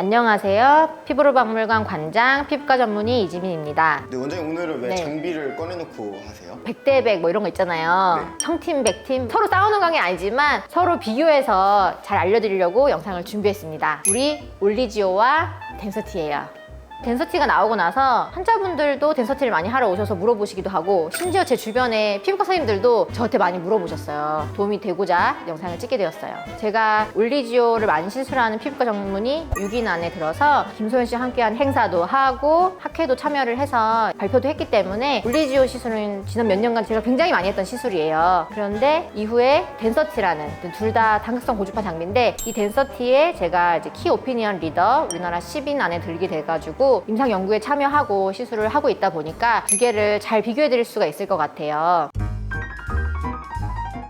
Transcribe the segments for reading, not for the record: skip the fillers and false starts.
안녕하세요. 피부로박물관 관장 피부과 전문의 이지민입니다. 네, 원장님 오늘은 왜 네. 장비를 꺼내놓고 하세요? 100대100 뭐 이런 거 있잖아요. 네. 청팀, 백팀 서로 싸우는 관계 아니지만 서로 비교해서 잘 알려드리려고 영상을 준비했습니다. 우리 올리지오와 덴서티예요. 덴서티가 나오고 나서 환자분들도 덴서티를 많이 하러 오셔서 물어보시기도 하고, 심지어 제 주변에 피부과 선생님들도 저한테 많이 물어보셨어요. 도움이 되고자 영상을 찍게 되었어요. 제가 올리지오를 많이 시술하는 피부과 전문의 6인 안에 들어서 김소연 씨와 함께한 행사도 하고 학회도 참여를 해서 발표도 했기 때문에 올리지오 시술은 지난 몇 년간 제가 굉장히 많이 했던 시술이에요. 그런데 이후에 덴서티라는 둘 다 당극성 고주파 장비인데, 이 덴서티에 제가 이제 키 오피니언 리더 우리나라 10인 안에 들게 돼가지고 임상 연구에 참여하고 시술을 하고 있다 보니까 두 개를 잘 비교해 드릴 수가 있을 것 같아요.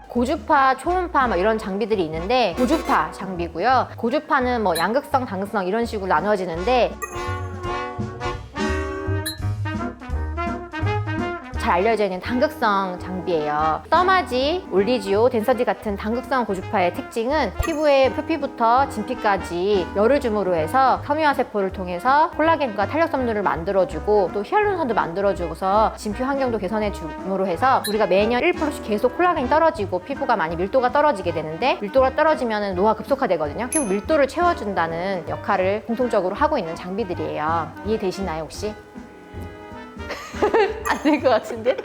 고주파, 초음파 뭐 이런 장비들이 있는데, 고주파 장비고요. 고주파는 뭐 양극성, 당극성 이런 식으로 나누어지는데, 잘 알려져 있는 당극성 장비예요. 써마지, 올리지오, 덴서티 같은 당극성 고주파의 특징은 피부의 표피부터 진피까지 열을 줌으로 해서 섬유화 세포를 통해서 콜라겐과 탄력 섬유를 만들어주고 또 히알루론산도 만들어주고서 진피 환경도 개선해 줌으로 해서 우리가 매년 1%씩 계속 콜라겐이 떨어지고 피부가 많이 밀도가 떨어지게 되는데, 밀도가 떨어지면 노화 급속화되거든요. 피부 밀도를 채워준다는 역할을 공통적으로 하고 있는 장비들이에요. 이해되시나요 혹시? 안 될 것 같은데?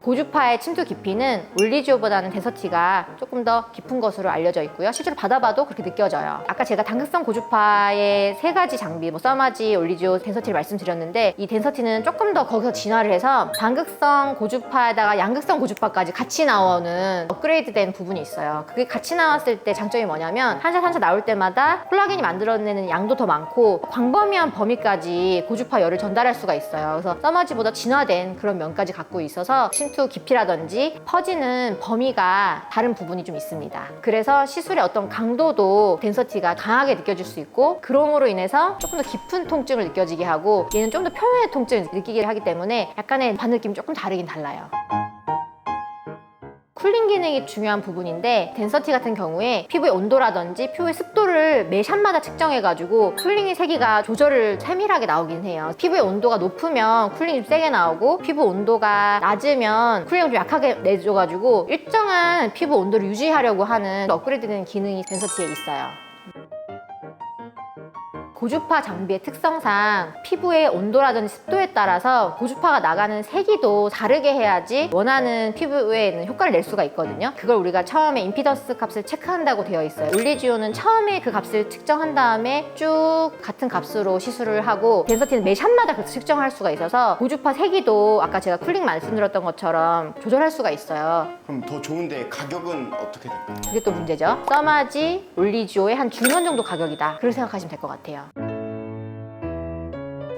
고주파의 침투 깊이는 올리지오보다는 덴서티가 조금 더 깊은 것으로 알려져 있고요. 실제로 받아봐도 그렇게 느껴져요. 아까 제가 당극성 고주파의 세 가지 장비, 뭐 써마지, 올리지오, 덴서티를 말씀드렸는데, 이 덴서티는 조금 더 거기서 진화를 해서 당극성 고주파에다가 양극성 고주파까지 같이 나오는 업그레이드된 부분이 있어요. 그게 같이 나왔을 때 장점이 뭐냐면, 한 샷 나올 때마다 콜라겐이 만들어내는 양도 더 많고 광범위한 범위까지 고주파 열을 전달할 수가 있어요. 그래서 써마지보다 진화된 그런 면까지 갖고 있어서 침투 깊이라든지 퍼지는 범위가 다른 부분이 좀 있습니다. 그래서 시술의 어떤 강도도 덴서티가 강하게 느껴질 수 있고, 그럼으로 인해서 조금 더 깊은 통증을 느껴지게 하고, 얘는 좀 더 표면의 통증을 느끼게 하기 때문에 약간의 반느낌이 조금 다르긴 달라요. 쿨링 기능이 중요한 부분인데, 덴서티 같은 경우에 피부의 온도라든지 피부의 습도를 매 샷마다 측정해가지고 쿨링의 세기가 조절을 세밀하게 나오긴 해요. 피부의 온도가 높으면 쿨링이 좀 세게 나오고, 피부 온도가 낮으면 쿨링을 좀 약하게 내줘가지고 일정한 피부 온도를 유지하려고 하는 업그레이드된 기능이 덴서티에 있어요. 고주파 장비의 특성상 피부의 온도라든지 습도에 따라서 고주파가 나가는 세기도 다르게 해야지 원하는 피부에 있는 효과를 낼 수가 있거든요. 그걸 우리가 처음에 임피던스 값을 체크한다고 되어 있어요. 올리지오는 처음에 그 값을 측정한 다음에 쭉 같은 값으로 시술을 하고, 덴서티는 매 샷마다 그렇게 측정할 수가 있어서 고주파 세기도 아까 제가 쿨링 말씀드렸던 것처럼 조절할 수가 있어요. 그럼 더 좋은데 가격은 어떻게 될까요? 그게 또 문제죠. 써마지, 올리지오의 한 중간 정도 가격이다, 그렇게 생각하시면 될 것 같아요.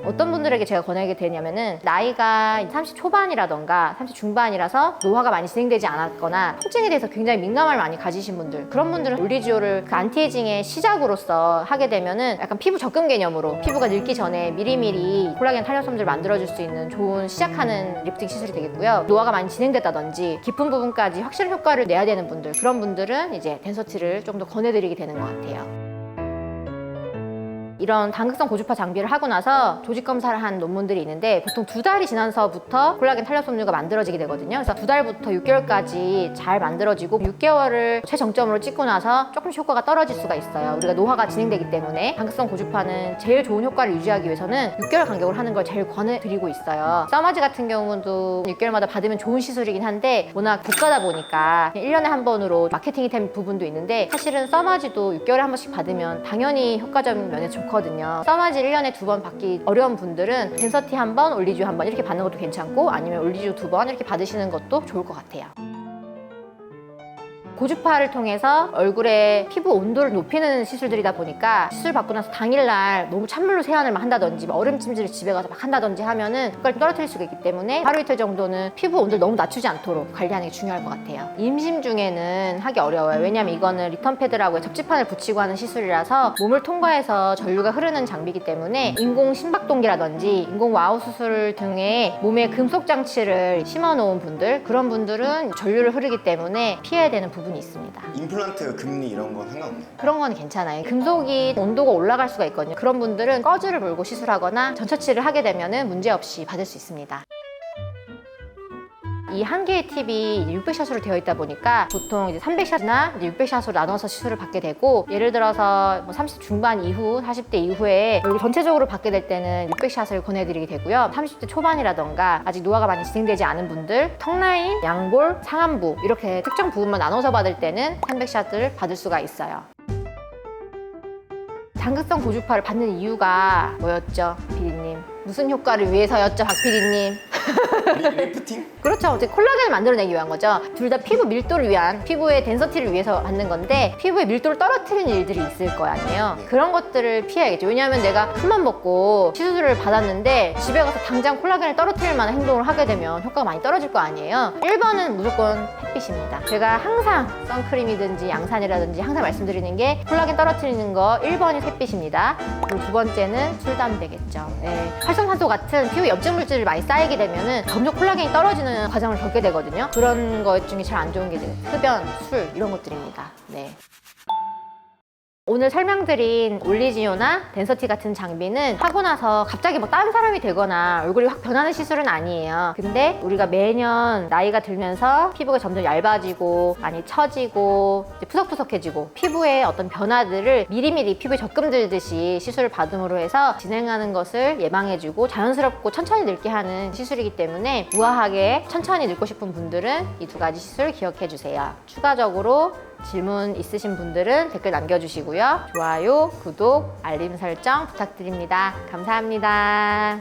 어떤 분들에게 제가 권하게 되냐면은, 나이가 30 초반이라던가 30 중반이라서 노화가 많이 진행되지 않았거나 통증에 대해서 굉장히 민감함을 많이 가지신 분들, 그런 분들은 올리지오를 그 안티에이징의 시작으로서 하게 되면은 약간 피부 적금 개념으로 피부가 늙기 전에 미리미리 콜라겐 탄력섬유를 만들어줄 수 있는 좋은 시작하는 리프팅 시술이 되겠고요. 노화가 많이 진행됐다든지 깊은 부분까지 확실한 효과를 내야 되는 분들, 그런 분들은 이제 덴서티를 좀 더 권해드리게 되는 것 같아요. 이런 당극성 고주파 장비를 하고 나서 조직 검사를 한 논문들이 있는데, 보통 2달이 지나서부터 콜라겐 탄력섬유가 만들어지게 되거든요. 그래서 2달부터 6개월까지 잘 만들어지고, 6개월을 최정점으로 찍고 나서 조금씩 효과가 떨어질 수가 있어요. 우리가 노화가 진행되기 때문에 당극성 고주파는 제일 좋은 효과를 유지하기 위해서는 6개월 간격으로 하는 걸 제일 권해드리고 있어요. 써마지 같은 경우도 6개월마다 받으면 좋은 시술이긴 한데, 워낙 고가다 보니까 1년에 한 번으로 마케팅이 된 부분도 있는데, 사실은 써마지도 6개월에 한 번씩 받으면 당연히 효과적인 면에서 좋거든요. 써마지 1년에 2번 받기 어려운 분들은 덴서티 한 번, 올리지오 한 번 이렇게 받는 것도 괜찮고, 아니면 올리지오 2번 이렇게 받으시는 것도 좋을 것 같아요. 고주파를 통해서 얼굴의 피부 온도를 높이는 시술들이다 보니까, 시술 받고 나서 당일날 너무 찬물로 세안을 막 한다든지 얼음찜질을 집에 가서 막 한다든지 하면은 효과를 좀 떨어뜨릴 수가 있기 때문에 하루 이틀 정도는 피부 온도를 너무 낮추지 않도록 관리하는 게 중요할 것 같아요. 임신 중에는 하기 어려워요. 왜냐면 이거는 리턴 패드라고 접지판을 붙이고 하는 시술이라서 몸을 통과해서 전류가 흐르는 장비이기 때문에 인공 심박동기라든지 인공 와우 수술 등의 몸에 금속 장치를 심어 놓은 분들, 그런 분들은 전류를 흐르기 때문에 피해야 되는 부분이 부분이 있습니다. 임플란트 금리 이런 건 상관없나요? 그런 건 괜찮아요. 금속이 온도가 올라갈 수가 있거든요. 그런 분들은 꺼즈를 물고 시술하거나 전처치를 하게 되면 문제없이 받을 수 있습니다. 이 한 개의 팁이 600샷으로 되어 있다 보니까 보통 이제 300샷이나 600샷으로 나눠서 시술을 받게 되고, 예를 들어서 30 중반 이후, 40대 이후에 여기 전체적으로 받게 될 때는 600샷을 권해드리게 되고요. 30대 초반이라던가 아직 노화가 많이 진행되지 않은 분들, 턱라인, 양볼, 상안부 이렇게 특정 부분만 나눠서 받을 때는 300샷을 받을 수가 있어요. 당극성 고주파를 받는 이유가 뭐였죠, PD님? 무슨 효과를 위해서였죠, 박 PD님? 리프팅? 그렇죠. 이제 콜라겐을 만들어내기 위한 거죠. 둘 다 피부 밀도를 위한, 피부의 덴서티를 위해서 받는 건데 피부의 밀도를 떨어뜨리는 일들이 있을 거 아니에요. 네. 그런 것들을 피해야겠죠. 왜냐하면 내가 큰맘 먹고 시술을 받았는데 집에 가서 당장 콜라겐을 떨어뜨릴 만한 행동을 하게 되면 효과가 많이 떨어질 거 아니에요. 1번은 무조건 햇빛입니다. 제가 항상 선크림이든지 양산이라든지 항상 말씀드리는 게 콜라겐 떨어뜨리는 거 1번이 햇빛입니다. 그리고 두 번째는 술, 담배겠죠. 네. 활성산소 같은 피부 염증 물질을 많이 쌓이게 되면은 점점 콜라겐이 떨어지는 과정을 겪게 되거든요. 그런 것 중에 제일 안 좋은 게 흡연, 술 이런 것들입니다. 네. 오늘 설명드린 올리지오나 덴서티 같은 장비는 하고 나서 갑자기 뭐 다른 사람이 되거나 얼굴이 확 변하는 시술은 아니에요. 근데 우리가 매년 나이가 들면서 피부가 점점 얇아지고 많이 처지고 이제 푸석푸석해지고 피부에 어떤 변화들을 미리미리 피부에 적금 들듯이 시술을 받음으로 해서 진행하는 것을 예방해주고 자연스럽고 천천히 늙게 하는 시술이기 때문에 우아하게 천천히 늙고 싶은 분들은 이 두 가지 시술 기억해주세요. 추가적으로 질문 있으신 분들은 댓글 남겨주시고요. 좋아요, 구독, 알림 설정 부탁드립니다. 감사합니다.